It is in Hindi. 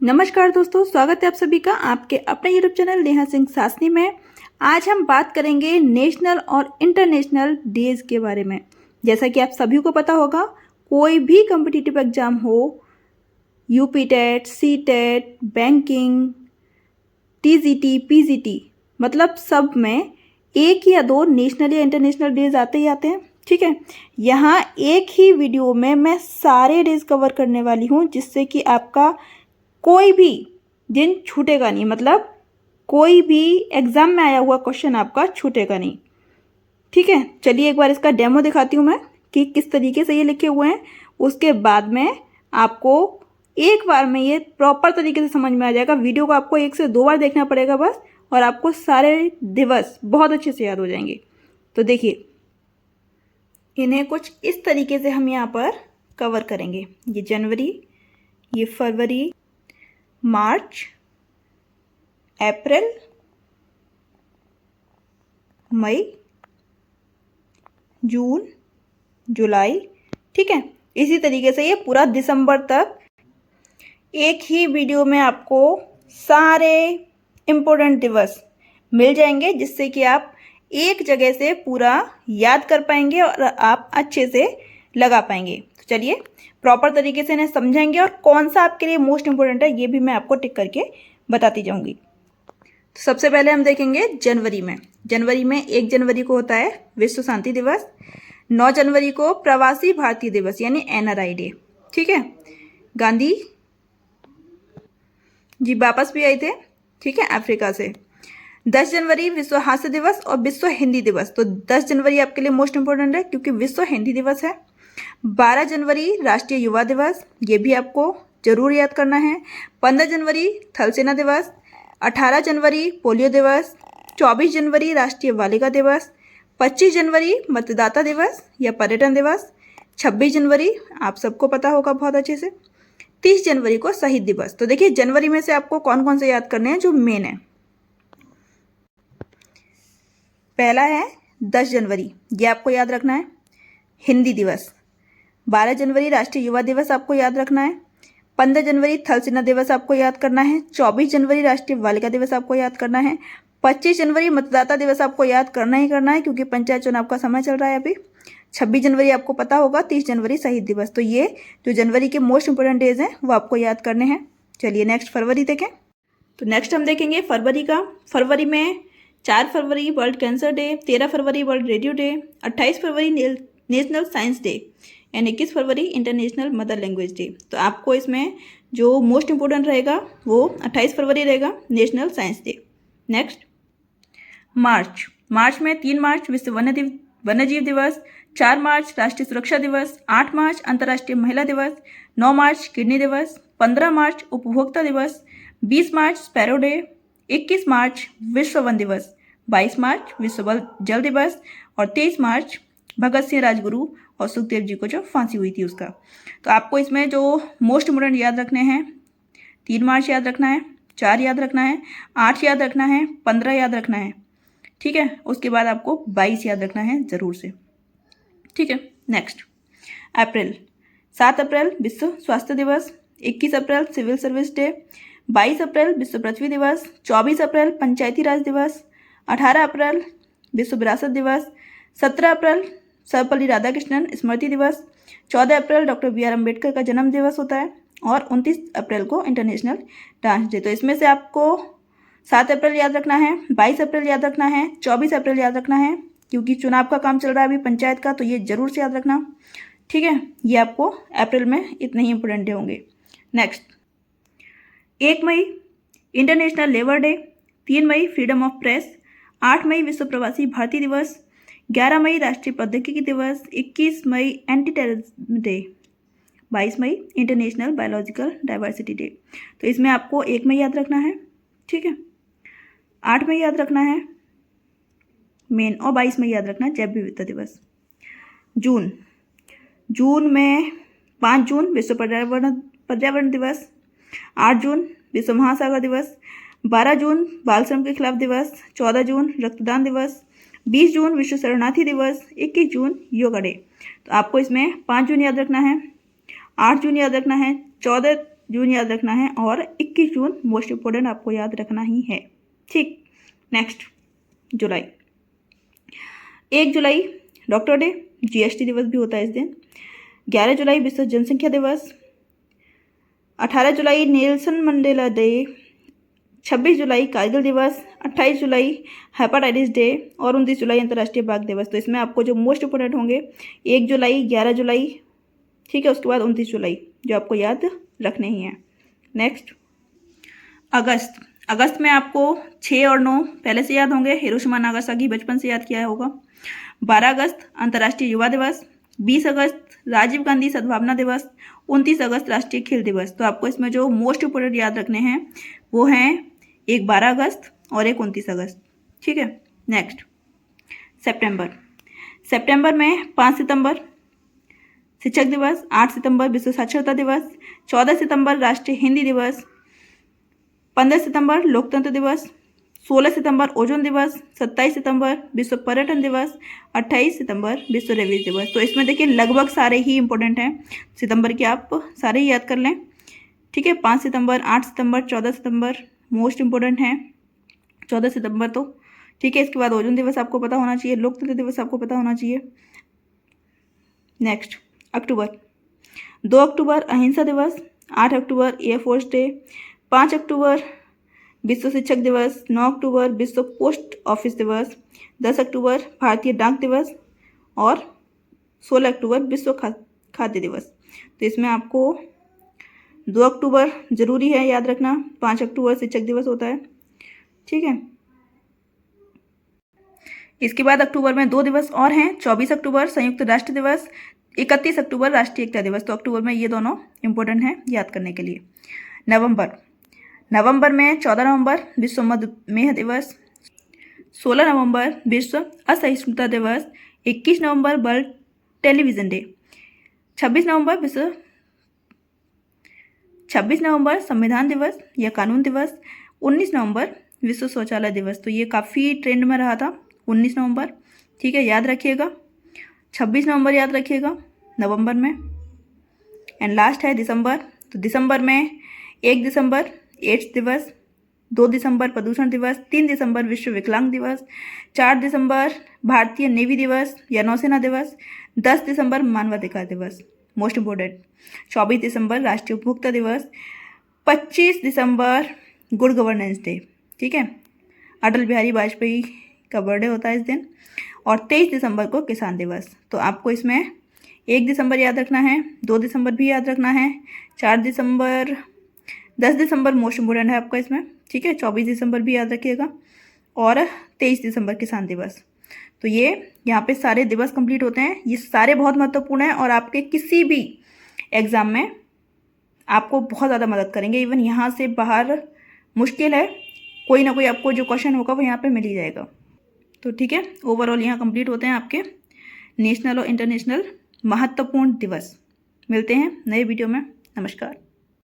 नमस्कार दोस्तों, स्वागत है आप सभी का आपके अपने यूट्यूब चैनल नेहा सिंह सासनी में। आज हम बात करेंगे नेशनल और इंटरनेशनल डेज के बारे में। जैसा कि आप सभी को पता होगा, कोई भी कॉम्पिटिटिव एग्जाम हो, UP TET, C TET, banking, TGT, PGT, मतलब सब में एक या दो नेशनल या इंटरनेशनल डेज आते ही आते हैं। ठीक है, यहाँ एक ही वीडियो में मैं सारे डेज कवर करने वाली हूँ, जिससे कि आपका कोई भी दिन छूटेगा नहीं। मतलब कोई भी एग्जाम में आया हुआ क्वेश्चन आपका छूटेगा नहीं। ठीक है, चलिए एक बार इसका डेमो दिखाती हूँ मैं कि किस तरीके से ये लिखे हुए हैं। उसके बाद में आपको एक बार में ये प्रॉपर तरीके से समझ में आ जाएगा। वीडियो को आपको 1 से 2 बार देखना पड़ेगा बस, और आपको सारे दिवस बहुत अच्छे से याद हो जाएंगे। तो देखिए, इन्हें कुछ इस तरीके से हम यहाँ पर कवर करेंगे। ये जनवरी, ये फरवरी, मार्च, अप्रैल, मई, जून, जुलाई। ठीक है, इसी तरीके से ये पूरा दिसंबर तक एक ही वीडियो में आपको सारे इम्पोर्टेंट दिवस मिल जाएंगे, जिससे कि आप एक जगह से पूरा याद कर पाएंगे और आप अच्छे से लगा पाएंगे। तो चलिए प्रॉपर तरीके से इन्हें समझेंगे, और कौन सा आपके लिए मोस्ट इंपोर्टेंट है ये भी मैं आपको टिक करके बताती जाऊंगी। तो सबसे पहले हम देखेंगे जनवरी में। 1 जनवरी को होता है विश्व शांति दिवस। 9 जनवरी को प्रवासी भारतीय दिवस यानी एनआरआई डे। ठीक है, गांधी जी वापस भी आए थे, ठीक है, अफ्रीका से। 10 जनवरी विश्व हास्य दिवस और विश्व हिंदी दिवस। तो 10 जनवरी आपके लिए मोस्ट इंपोर्टेंट है क्योंकि विश्व हिंदी दिवस है। 12 जनवरी राष्ट्रीय युवा दिवस, ये भी आपको जरूर याद करना है। 15 जनवरी थल सेना दिवस। 18 जनवरी पोलियो दिवस। 24 जनवरी राष्ट्रीय बालिका दिवस। 25 जनवरी मतदाता दिवस या पर्यटन दिवस। 26 जनवरी आप सबको पता होगा बहुत अच्छे से। 30 जनवरी को शहीद दिवस। तो देखिए, जनवरी में से आपको कौन कौन से याद करने हैं जो मेन है। पहला है 10 जनवरी, ये आपको याद रखना है, हिंदी दिवस। 12 जनवरी राष्ट्रीय युवा दिवस आपको याद रखना है। 15 जनवरी थल सेना दिवस आपको याद करना है। 24 जनवरी राष्ट्रीय बालिका दिवस आपको याद करना है। 25 जनवरी मतदाता दिवस आपको याद करना ही करना है, क्योंकि पंचायत चुनाव का समय चल रहा है अभी। 26 जनवरी आपको पता होगा। 30 जनवरी शहीद दिवस। तो ये जो जनवरी के मोस्ट इंपोर्टेंट डेज हैं वो आपको याद करने हैं। चलिए नेक्स्ट फरवरी देखें। तो नेक्स्ट हम देखेंगे फरवरी का। फरवरी में 4 फरवरी वर्ल्ड कैंसर डे, 13 फरवरी वर्ल्ड रेडियो डे, 28 फरवरी नेशनल साइंस डे एंड 21 फरवरी इंटरनेशनल मदर लैंग्वेज डे। तो आपको इसमें जो मोस्ट इंपोर्टेंट रहेगा वो 28 फरवरी रहेगा, नेशनल साइंस डे। नेक्स्ट मार्च में 3 मार्च विश्व वन्यजीव दिवस। 4 मार्च राष्ट्रीय सुरक्षा दिवस। 8 मार्च अंतर्राष्ट्रीय महिला दिवस। 9 मार्च किडनी दिवस। 15 मार्च उपभोक्ता दिवस। 20 मार्च स्पैरो डे। 21 मार्च विश्व वन दिवस। 22 मार्च विश्व जल दिवस। और 23 मार्च भगत सिंह राजगुरु और सुखदेव जी को जो फांसी हुई थी उसका। तो आपको इसमें जो मोस्ट इंपोर्टेंट याद रखने हैं, 3 मार्च याद रखना है, 4 याद रखना है, 8 याद रखना है, 15 याद रखना है। ठीक है, उसके बाद आपको 22 याद रखना है जरूर से। ठीक है, नेक्स्ट अप्रैल। 7 अप्रैल विश्व स्वास्थ्य दिवस। 21 अप्रैल सिविल सर्विस डे। 22 अप्रैल विश्व पृथ्वी दिवस। 24 अप्रैल पंचायती राज दिवस। 18 अप्रैल विश्व विरासत दिवस। 17 अप्रैल सर्वपल्ली राधाकृष्णन स्मृति दिवस। 14 अप्रैल डॉक्टर BR अम्बेडकर का जन्म दिवस होता है। और 29 अप्रैल को इंटरनेशनल डांस डे। तो इसमें से आपको 7 अप्रैल याद रखना है, 22 अप्रैल याद रखना है, 24 अप्रैल याद रखना है, क्योंकि चुनाव का काम चल रहा है अभी पंचायत का, तो ये जरूर से याद रखना। ठीक है, ये आपको अप्रैल में इतने ही इंपोर्टेंट डे होंगे। नेक्स्ट 1 मई इंटरनेशनल लेबर डे। 3 मई फ्रीडम ऑफ प्रेस। 8 मई विश्व प्रवासी भारतीय दिवस। 11 मई राष्ट्रीय प्रौद्योगिकी दिवस। 21 मई एंटी टेररिज्म डे। 22 मई इंटरनेशनल बायोलॉजिकल डाइवर्सिटी डे। तो इसमें आपको 1 मई याद रखना है, ठीक है, 8 मई याद रखना है मेन, और 22 मई याद रखना है जैव विविधता दिवस। जून में 5 जून विश्व पर्यावरण दिवस। 8 जून विश्व महासागर दिवस। 12 जून बाल श्रम के खिलाफ दिवस। 14 जून रक्तदान दिवस। 20 जून विश्व शरणार्थी दिवस। 21 जून योगा डे। तो आपको इसमें 5 जून याद रखना है, 8 जून याद रखना है, 14 जून याद रखना है और 21 जून मोस्ट इम्पोर्टेंट आपको याद रखना ही है। ठीक, नेक्स्ट जुलाई। 1 जुलाई डॉक्टर डे, जीएसटी दिवस भी होता है इस दिन। 11 जुलाई विश्व जनसंख्या दिवस। 18 जुलाई नेल्सन मंडेला डे। 26 जुलाई कारगिल दिवस। 28 जुलाई हेपेटाइटिस डे और 29 जुलाई अंतर्राष्ट्रीय बाघ दिवस। तो इसमें आपको जो मोस्ट इंपोर्टेंट होंगे 1 जुलाई, 11 जुलाई, ठीक है, उसके बाद 29 जुलाई जो आपको याद रखने ही हैं। नेक्स्ट अगस्त। अगस्त में आपको 6 और 9 पहले से याद होंगे, हिरोशिमा नागासाकी बचपन से याद किया होगा। 12 अगस्त अंतर्राष्ट्रीय युवा दिवस। 20 अगस्त राजीव गांधी सद्भावना दिवस। 29 अगस्त राष्ट्रीय खेल दिवस। तो आपको इसमें जो मोस्ट इंपोर्टेंट याद रखने हैं वो हैं एक 12 अगस्त और एक 29 अगस्त, ठीक है। नेक्स्ट सितंबर। सितंबर में 5 सितंबर शिक्षक दिवस। 8 सितंबर विश्व साक्षरता दिवस। 14 सितंबर राष्ट्रीय हिंदी दिवस। 15 सितंबर लोकतंत्र दिवस। 16 सितंबर ओजोन दिवस। 27 सितंबर विश्व पर्यटन दिवस। 28 सितंबर विश्व रेबीज दिवस। तो इसमें देखिए लगभग सारे ही इंपॉर्टेंट हैं सितंबर के, आप सारे ही याद कर लें, ठीक है। 5 सितंबर, 8 सितंबर, 14 सितंबर मोस्ट इंपॉर्टेंट हैं। 14 सितंबर तो ठीक है। इसके बाद ओजोन दिवस आपको पता होना चाहिए, लोकतंत्र दिवस आपको पता होना चाहिए। नेक्स्ट अक्टूबर। 2 अक्टूबर अहिंसा दिवस। 8 अक्टूबर एयरफोर्स डे। 5 अक्टूबर विश्व शिक्षक दिवस। 9 अक्टूबर विश्व पोस्ट ऑफिस दिवस। 10 अक्टूबर भारतीय डाक दिवस और 16 अक्टूबर विश्व खाद्य दिवस। तो इसमें आपको 2 अक्टूबर जरूरी है याद रखना। 5 अक्टूबर शिक्षक दिवस होता है, ठीक है। इसके बाद अक्टूबर में 2 दिवस और हैं। 24 अक्टूबर संयुक्त राष्ट्र दिवस। 31 अक्टूबर राष्ट्रीय एकता दिवस। तो अक्टूबर में ये दोनों इंपॉर्टेंट हैं याद करने के लिए। नवंबर में 14 नवंबर विश्व मधुमेह दिवस। 16 नवंबर विश्व असहिष्णुता दिवस। 21 नवंबर वर्ल्ड टेलीविजन डे। 26 नवंबर संविधान दिवस या कानून दिवस। 19 नवंबर विश्व शौचालय दिवस। तो ये काफ़ी ट्रेंड में रहा था 19 नवंबर, ठीक है, याद रखिएगा। 26 नवंबर याद रखिएगा नवंबर में। एंड लास्ट है दिसंबर। तो दिसंबर में 1 दिसंबर एड्स दिवस। 2 दिसंबर प्रदूषण दिवस। 3 दिसंबर विश्व विकलांग दिवस। 4 दिसंबर भारतीय नेवी दिवस या नौसेना दिवस। 10 दिसंबर मानवाधिकार दिवस मोस्ट इम्पोर्टेंट। 24 दिसंबर राष्ट्रीय उपभोक्ता दिवस। 25 दिसंबर गुड गवर्नेंस डे, ठीक है, अटल बिहारी वाजपेयी का बर्थडे होता है इस दिन। और 23 दिसंबर को किसान दिवस। तो आपको इसमें 1 दिसंबर याद रखना है, 2 दिसंबर भी याद रखना है, 4 दिसंबर, 10 दिसंबर मोस्ट इम्पोर्टेंट है आपका इसमें, ठीक है। 24 दिसंबर भी याद रखिएगा और 23 दिसंबर किसान दिवस। तो ये यहाँ पे सारे दिवस कंप्लीट होते हैं। ये सारे बहुत महत्वपूर्ण हैं और आपके किसी भी एग्ज़ाम में आपको बहुत ज़्यादा मदद करेंगे। इवन यहाँ से बाहर मुश्किल है, कोई ना कोई आपको जो क्वेश्चन होगा वो यहाँ पे मिल ही जाएगा। तो ठीक है, ओवरऑल यहाँ कंप्लीट होते हैं आपके नेशनल और इंटरनेशनल महत्वपूर्ण दिवस। मिलते हैं नए वीडियो में। नमस्कार।